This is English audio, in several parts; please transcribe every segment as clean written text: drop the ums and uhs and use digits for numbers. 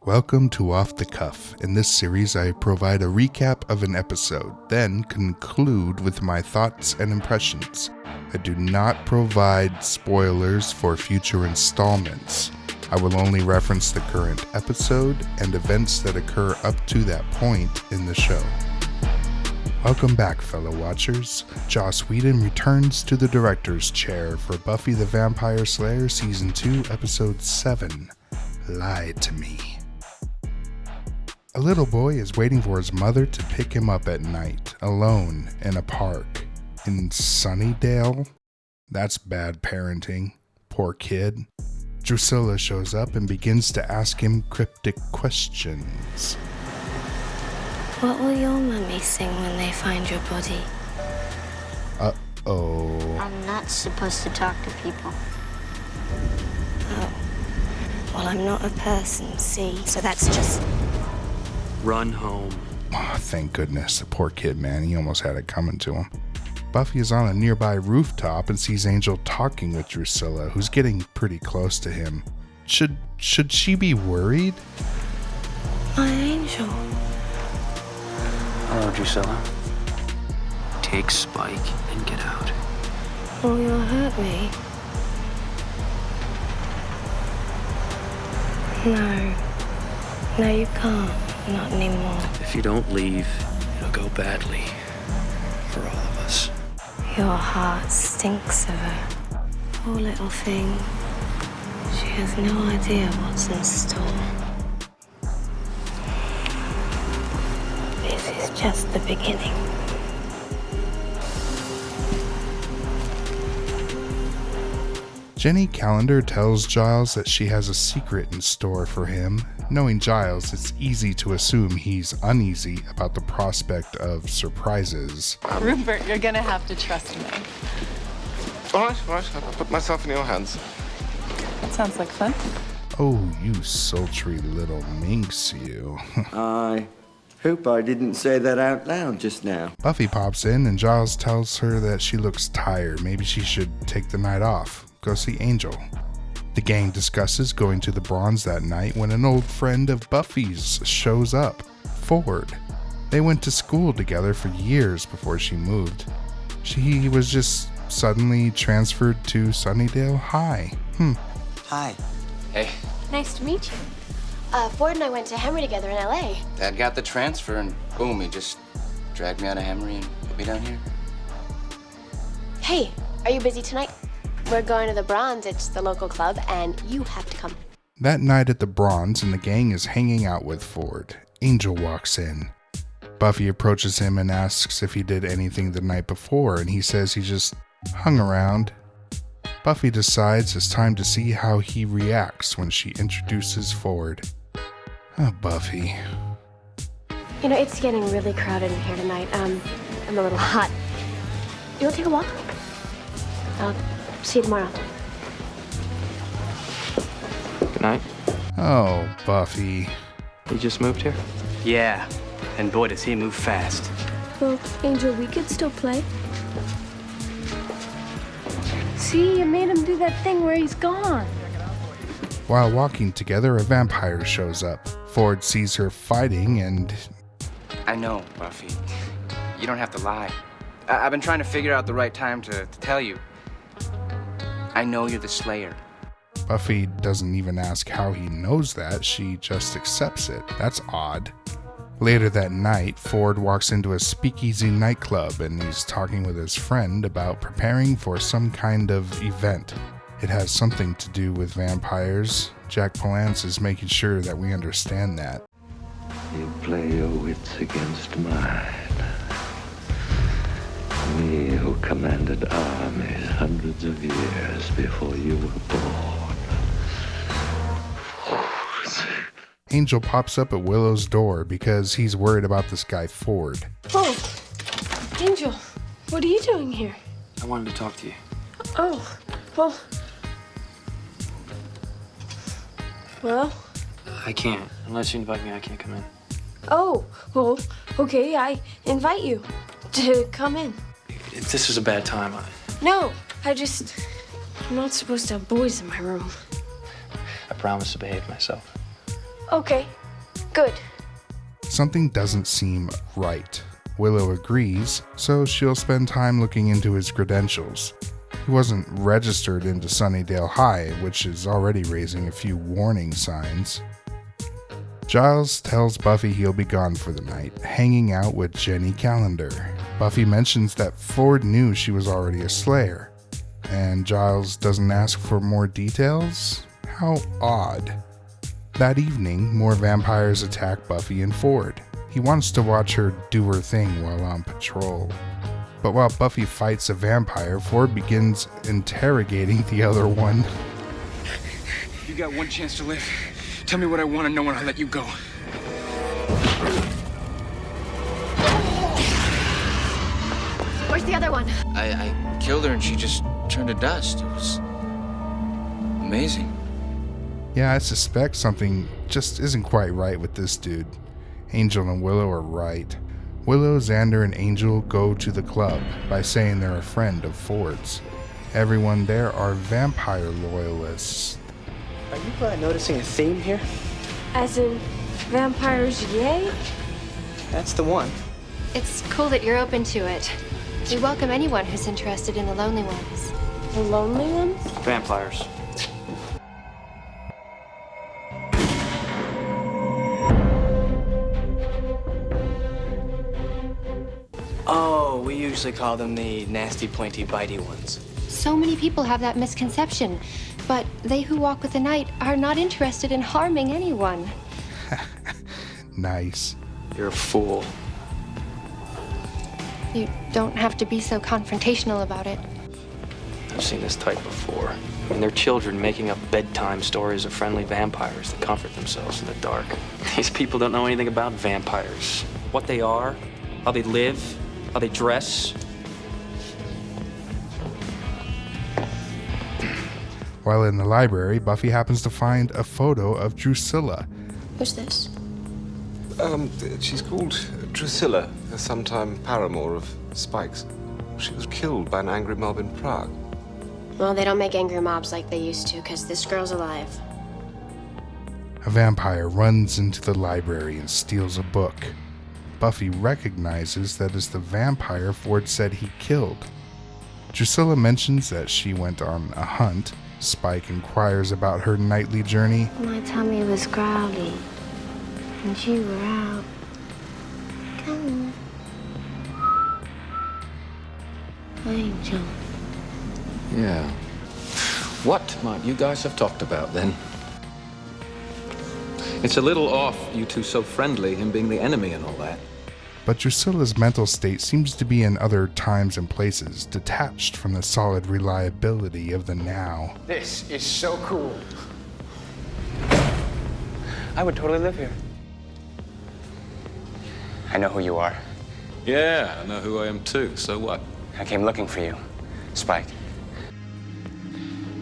Welcome to Off the Cuff. In this series, I provide a recap of an episode, then conclude with my thoughts and impressions. I do not provide spoilers for future installments. I will only reference the current episode and events that occur up to that point in the show. Welcome back, fellow watchers. Joss Whedon returns to the director's chair for Buffy the Vampire Slayer Season 2, Episode 7, Lie to Me. A little boy is waiting for his mother to pick him up at night, alone in a park. In Sunnydale? That's bad parenting. Poor kid. Drusilla shows up and begins to ask him cryptic questions. What will your mummy sing when they find your body? Uh-oh. I'm not supposed to talk to people. Oh. Well, I'm not a person, see? So that's just... Run home. Oh, thank goodness. The poor kid, man. He almost had it coming to him. Buffy is on a nearby rooftop and sees Angel talking with Drusilla, who's getting pretty close to him. Should she be worried? My angel. Hello, Drusilla. Take Spike and get out. Oh, you'll hurt me. No, you can't. Not anymore. If you don't leave, it'll go badly for all of us. Your heart stinks of her. Poor little thing. She has no idea what's in store. This is just the beginning. Jenny Calendar tells Giles that she has a secret in store for him. Knowing Giles, it's easy to assume he's uneasy about the prospect of surprises. Rupert, you're gonna have to trust me. All right, I'll put myself in your hands. That sounds like fun. Oh, you sultry little minx, you. I hope I didn't say that out loud just now. Buffy pops in and Giles tells her that she looks tired. Maybe she should take the night off. Go see Angel. The gang discusses going to the Bronze that night when an old friend of Buffy's shows up, Ford. They went to school together for years before she moved. She was just suddenly transferred to Sunnydale High. Hi. Hey, Nice to meet you. Ford and I went to Hemery together in LA. Dad got the transfer and boom, he just dragged me out of Hemery and put me down here. Hey, are you busy tonight? We're going to the Bronze. It's the local club, and you have to come. That night at the Bronze, and the gang is hanging out with Ford. Angel walks in. Buffy approaches him and asks if he did anything the night before, and he says he just hung around. Buffy decides it's time to see how he reacts when she introduces Ford. Oh, Buffy. You know, it's getting really crowded in here tonight. I'm a little hot. You want to take a walk? I'll see you tomorrow. Good night. Oh, Buffy. You just moved here? Yeah, and boy does he move fast. Well, Angel, we could still play. See, you made him do that thing where he's gone. While walking together, a vampire shows up. Ford sees her fighting and... I know, Buffy. You don't have to lie. I've been trying to figure out the right time to tell you. I know you're the Slayer. Buffy doesn't even ask how he knows that, she just accepts it. That's odd. Later that night, Ford walks into a speakeasy nightclub and he's talking with his friend about preparing for some kind of event. It has something to do with vampires. Jack Palance is making sure that we understand that. You play your wits against mine. Me who commanded armies hundreds of years before you were born. Angel pops up at Willow's door because he's worried about this guy Ford. Oh, Angel, what are you doing here? I wanted to talk to you. Oh, well, I can't. Unless you invite me, I can't come in. oh, well, okay, I invite you to come in. If this is a bad time, No, I'm not supposed to have boys in my room. I promise to behave myself. Okay, good. Something doesn't seem right. Willow agrees, so she'll spend time looking into his credentials. He wasn't registered into Sunnydale High, which is already raising a few warning signs. Giles tells Buffy he'll be gone for the night, hanging out with Jenny Calendar. Buffy mentions that Ford knew she was already a Slayer, and Giles doesn't ask for more details? How odd. That evening, more vampires attack Buffy and Ford. He wants to watch her do her thing while on patrol. But while Buffy fights a vampire, Ford begins interrogating the other one. You got one chance to live. Tell me what I want to know and I'll let you go. Where's the other one? I killed her and she just turned to dust. It was amazing. Yeah, I suspect something just isn't quite right with this dude. Angel and Willow are right. Willow, Xander, and Angel go to the club by saying they're a friend of Ford's. Everyone there are vampire loyalists. Are you noticing a theme here? As in, vampires, yay? That's the one. It's cool that you're open to it. We welcome anyone who's interested in the lonely ones. The lonely ones? Vampires. Oh, we usually call them the nasty, pointy, bitey ones. So many people have that misconception, but they who walk with the night are not interested in harming anyone. Nice. You're a fool. You don't have to be so confrontational about it. I've seen this type before. And they're children making up bedtime stories of friendly vampires that comfort themselves in the dark. These people don't know anything about vampires. What they are, how they live, how they dress. While in the library, Buffy happens to find a photo of Drusilla. Who's this? She's called Drusilla, a sometime paramour of Spike's. She was killed by an angry mob in Prague. Well, they don't make angry mobs like they used to, because this girl's alive. A vampire runs into the library and steals a book. Buffy recognizes that it's the vampire Ford said he killed. Drusilla mentions that she went on a hunt. Spike inquires about her nightly journey. My tummy was growly, and you were out. Come on. Angel. Yeah. What might you guys have talked about then? It's a little off, you two so friendly, him being the enemy and all that. But Drusilla's mental state seems to be in other times and places, detached from the solid reliability of the now. This is so cool. I would totally live here. I know who you are. Yeah, I know who I am too, so what? I came looking for you, Spike.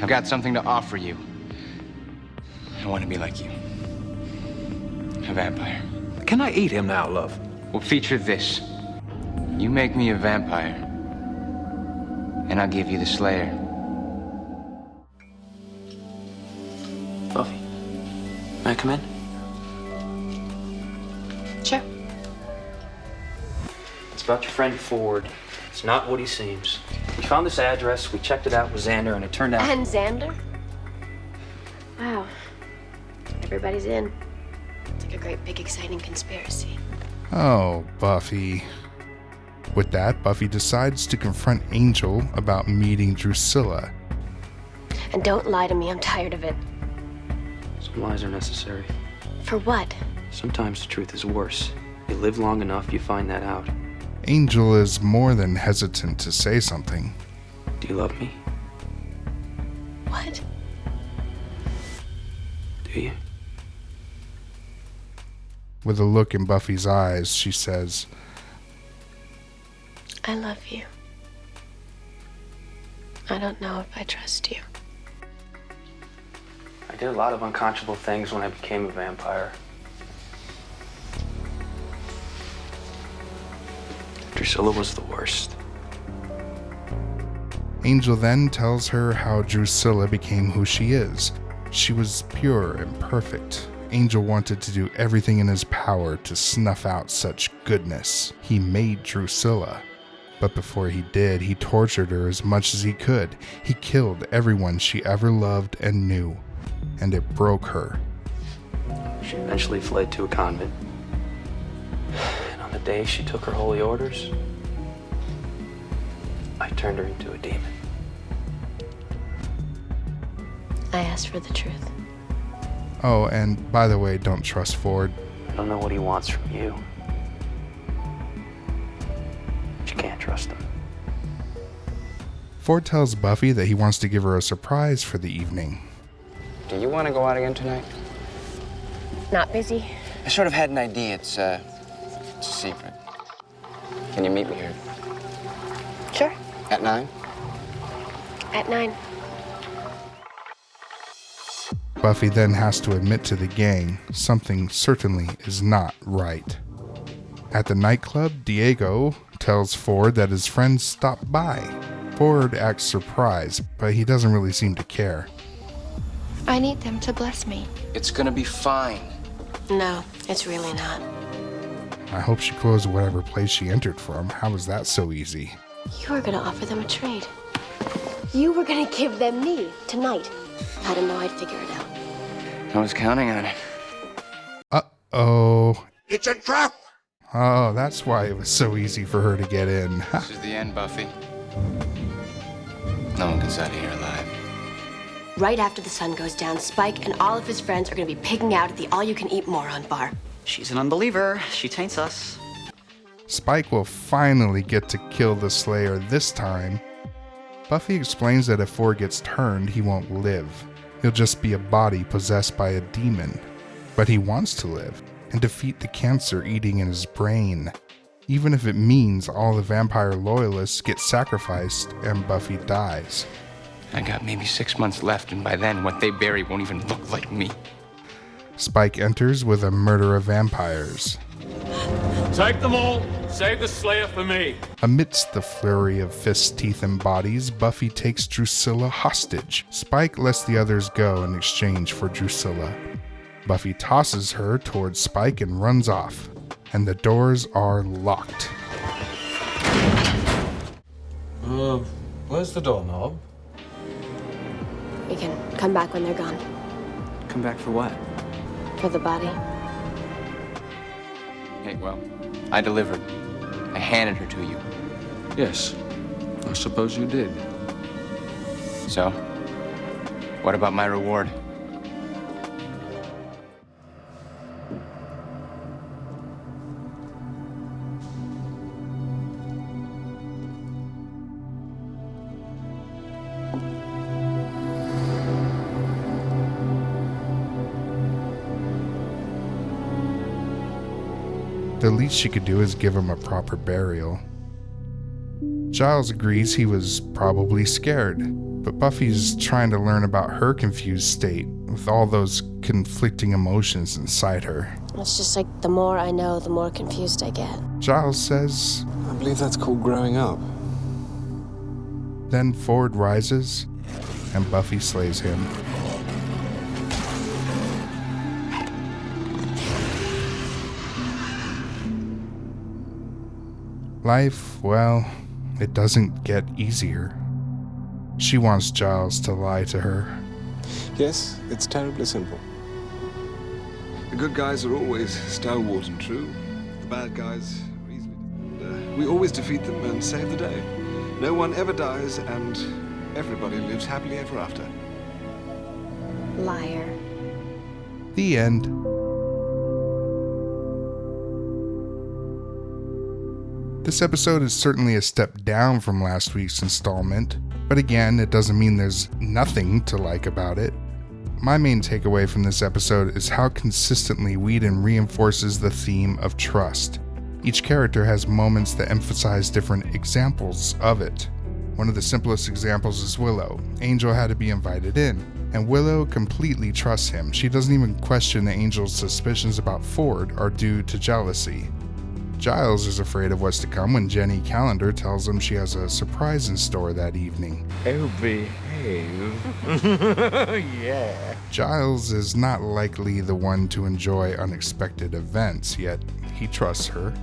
I've got something to offer you. I want to be like you. A vampire. Can I eat him now, love? We'll feature this. You make me a vampire, and I'll give you the Slayer. Buffy, may I come in? Sure. It's about your friend Ford. It's not what he seems. We found this address, we checked it out with Xander, and it turned out... And Xander? Wow. Everybody's in. It's like a great big exciting conspiracy. Oh, Buffy. With that, Buffy decides to confront Angel about meeting Drusilla. And don't lie to me, I'm tired of it. Some lies are necessary. For what? Sometimes the truth is worse. You live long enough, you find that out. Angel is more than hesitant to say something. Do you love me? What? Do you? With a look in Buffy's eyes, she says, I love you. I don't know if I trust you. I did a lot of unconscionable things when I became a vampire. Drusilla was the worst. Angel then tells her how Drusilla became who she is. She was pure and perfect, Angel wanted to do everything in his power to snuff out such goodness. He made Drusilla. But before he did, he tortured her as much as he could. He killed everyone she ever loved and knew. And it broke her. She eventually fled to a convent. And on the day she took her holy orders, I turned her into a demon. I asked for the truth. Oh, and by the way, don't trust Ford. I don't know what he wants from you. But you can't trust him. Ford tells Buffy that he wants to give her a surprise for the evening. Do you want to go out again tonight? Not busy. I sort of had an idea. It's a secret. Can you meet me here? Sure. At 9? At 9. Buffy then has to admit to the gang something certainly is not right. At the nightclub, Diego tells Ford that his friends stopped by. Ford acts surprised, but he doesn't really seem to care. I need them to bless me. It's gonna be fine. No, it's really not. I hope she closed whatever place she entered from. How was that so easy? You were gonna offer them a trade. You were gonna give them me tonight. I didn't know I'd figure it out. I was counting on it. Uh-oh. It's a trap! Oh, that's why it was so easy for her to get in. This is the end, Buffy. No one gets out of here alive. Right after the sun goes down, Spike and all of his friends are gonna be pigging out at the all-you-can-eat moron bar. She's an unbeliever. She taints us. Spike will finally get to kill the Slayer this time. Buffy explains that if Ford gets turned, he won't live. He'll just be a body possessed by a demon. But he wants to live and defeat the cancer eating in his brain, even if it means all the vampire loyalists get sacrificed and Buffy dies. I got maybe 6 months left, and by then, what they bury won't even look like me. Spike enters with a murder of vampires. Take them all. Save the Slayer for me. Amidst the flurry of fists, teeth, and bodies, Buffy takes Drusilla hostage. Spike lets the others go in exchange for Drusilla. Buffy tosses her towards Spike and runs off, and the doors are locked. Where's the doorknob? We can come back when they're gone. Come back for what? For the body. Hey, well, I delivered. I handed her to you. Yes, I suppose you did. So, what about my reward? The least she could do is give him a proper burial. Giles agrees he was probably scared, but Buffy's trying to learn about her confused state with all those conflicting emotions inside her. It's just like the more I know, the more confused I get. Giles says, I believe that's called growing up. Then Ford rises, and Buffy slays him. Life, well, it doesn't get easier. She wants Giles to lie to her. Yes, it's terribly simple. The good guys are always stalwart and true. The bad guys are easily defeated. We always defeat them and save the day. No one ever dies, and everybody lives happily ever after. Liar. The end. This episode is certainly a step down from last week's installment, but again, it doesn't mean there's nothing to like about it. My main takeaway from this episode is how consistently Whedon reinforces the theme of trust. Each character has moments that emphasize different examples of it. One of the simplest examples is Willow. Angel had to be invited in, and Willow completely trusts him. She doesn't even question that Angel's suspicions about Ford are due to jealousy. Giles is afraid of what's to come when Jenny Calendar tells him she has a surprise in store that evening. Oh, behave. Yeah. Giles is not likely the one to enjoy unexpected events, yet he trusts her.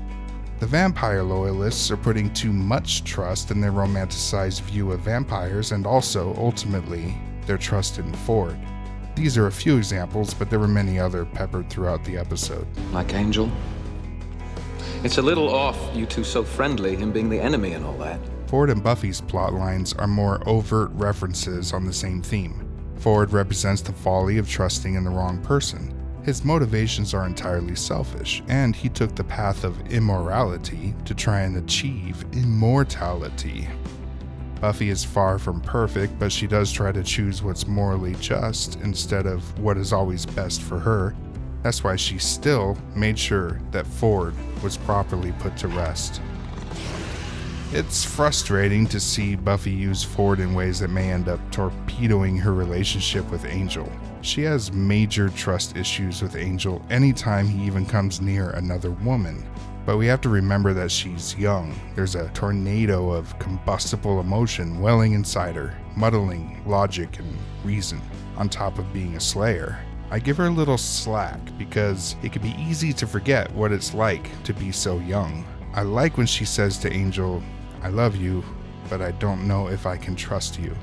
The vampire loyalists are putting too much trust in their romanticized view of vampires and also, ultimately, their trust in Ford. These are a few examples, but there were many other peppered throughout the episode. Like Angel? It's a little off, you two so friendly, him being the enemy and all that. Ford and Buffy's plot lines are more overt references on the same theme. Ford represents the folly of trusting in the wrong person. His motivations are entirely selfish, and he took the path of immorality to try and achieve immortality. Buffy is far from perfect, but she does try to choose what's morally just instead of what is always best for her. That's why she still made sure that Ford was properly put to rest. It's frustrating to see Buffy use Ford in ways that may end up torpedoing her relationship with Angel. She has major trust issues with Angel anytime he even comes near another woman. But we have to remember that she's young. There's a tornado of combustible emotion welling inside her, muddling logic and reason, on top of being a slayer. I give her a little slack because it can be easy to forget what it's like to be so young. I like when she says to Angel, "I love you, but I don't know if I can trust you."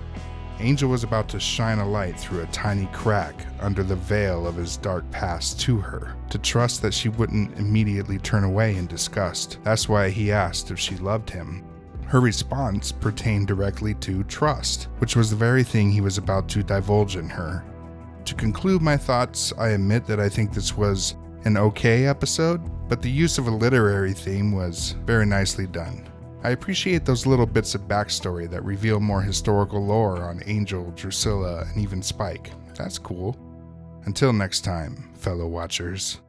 Angel was about to shine a light through a tiny crack under the veil of his dark past to her, to trust that she wouldn't immediately turn away in disgust. That's why he asked if she loved him. Her response pertained directly to trust, which was the very thing he was about to divulge in her. To conclude my thoughts, I admit that I think this was an okay episode, but the use of a literary theme was very nicely done. I appreciate those little bits of backstory that reveal more historical lore on Angel, Drusilla, and even Spike. That's cool. Until next time, fellow watchers.